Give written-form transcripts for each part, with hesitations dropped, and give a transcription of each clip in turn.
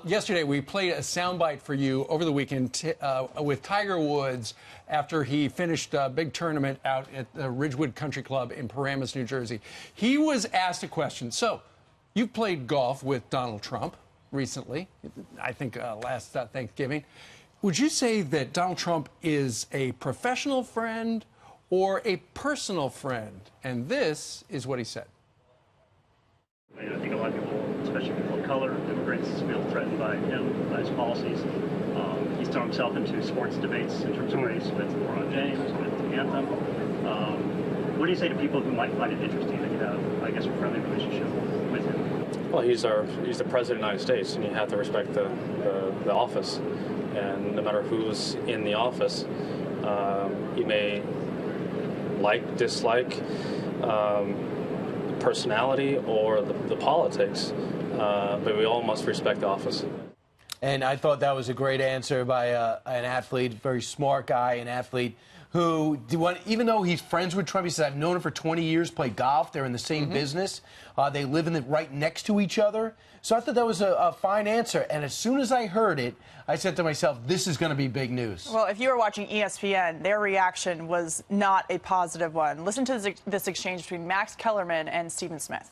Yesterday, we played a soundbite for you over the weekend with Tiger Woods after he finished a big tournament out at the Ridgewood Country Club in Paramus, New Jersey. He was asked a question. So, you've played golf with Donald Trump recently, I think last Thanksgiving. Would you say that Donald Trump is a professional friend or a personal friend? And this is what he said. I think a lot of people, especially people of color, immigrants, feel threatened by him, by his policies. He's thrown himself into sports debates in terms of race with LeBron James, with Anthem. What do you say to people who might find it interesting that you have, I guess, a friendly relationship with him? Well, he's the president of the United States, and you have to respect the office. And no matter who's in the office, you may like, dislike, personality or the politics, but we all must respect the office. And I thought that was a great answer by an athlete, very smart guy, an athlete who, even though he's friends with Trump, he said, I've known him for 20 years, play golf, they're in the same business, they live right next to each other. So I thought that was a fine answer. And as soon as I heard it, I said to myself, this is going to be big news. Well, if you were watching ESPN, their reaction was not a positive one. Listen to this exchange between Max Kellerman and Stephen Smith.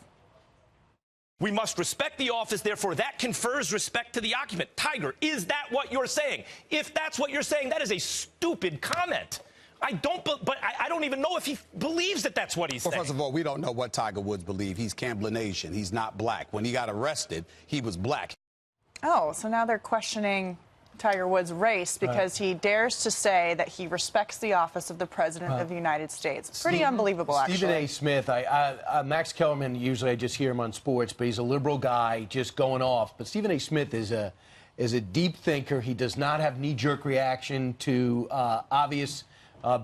We must respect the office, therefore that confers respect to the occupant. Tiger, is that what you're saying? If that's what you're saying, that is a stupid comment. I don't even know if he believes that that's what he's saying. Well, first of all, we don't know what Tiger Woods believes. He's Camblination. He's not black. When he got arrested, he was black. Oh, so now they're questioning Tiger Woods' race because he dares to say that he respects the office of the President of the United States. Pretty unbelievable, actually. Stephen A. Smith, Max Kellerman, usually I just hear him on sports, but he's a liberal guy just going off. But Stephen A. Smith is a deep thinker. He does not have knee-jerk reaction to obvious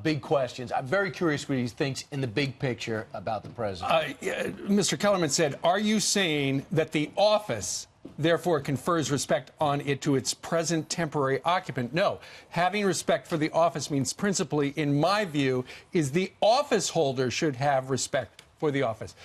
big questions. I'm very curious what he thinks in the big picture about the president. Mr. Kellerman said, are you saying that the office therefore confers respect on it to its present temporary occupant? No. Having respect for the office means principally, in my view, is the office holder should have respect for the office.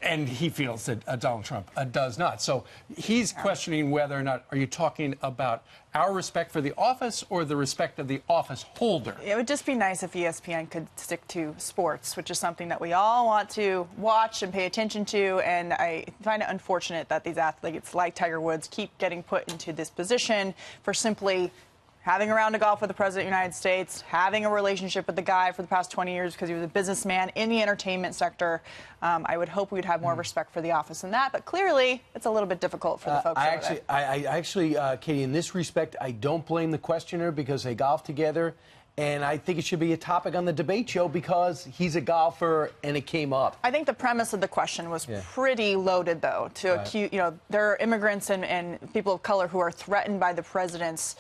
And he feels that Donald Trump does not. So he's questioning whether or not, are you talking about our respect for the office or the respect of the office holder? It would just be nice if ESPN could stick to sports, which is something that we all want to watch and pay attention to. And I find it unfortunate that these athletes like Tiger Woods keep getting put into this position for simply having a round of golf with the President of the United States, having a relationship with the guy for the past 20 years because he was a businessman in the entertainment sector. I would hope we'd have more respect for the office than that, but clearly it's a little bit difficult for the folks over there. I actually, Katie, in this respect, I don't blame the questioner because they golf together, and I think it should be a topic on the debate show because he's a golfer and it came up. I think the premise of the question was pretty loaded, though, to accuse, there are immigrants and people of color who are threatened by the president's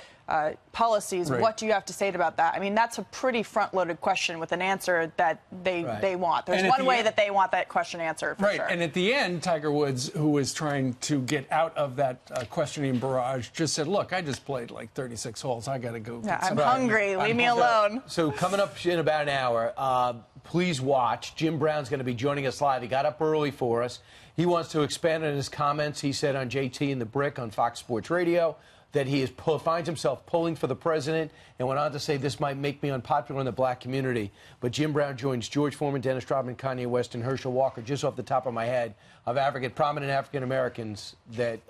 policies. What do you have to say about that? I mean, that's a pretty front-loaded question with an answer that they want. There's one way that they want that question answered, for sure. And at the end, Tiger Woods, who was trying to get out of that questioning barrage, just said, look, I just played like 36 holes. I got to go. Yeah, I'm hungry. Leave me alone. So coming up in about an hour, please watch. Jim Brown's going to be joining us live. He got up early for us. He wants to expand on his comments. He said on JT and the Brick on Fox Sports Radio that he finds himself pulling for the president and went on to say this might make me unpopular in the black community. But Jim Brown joins George Foreman, Dennis Rodman, Kanye West, and Herschel Walker, just off the top of my head, of prominent African Americans that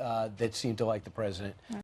seem to like the president.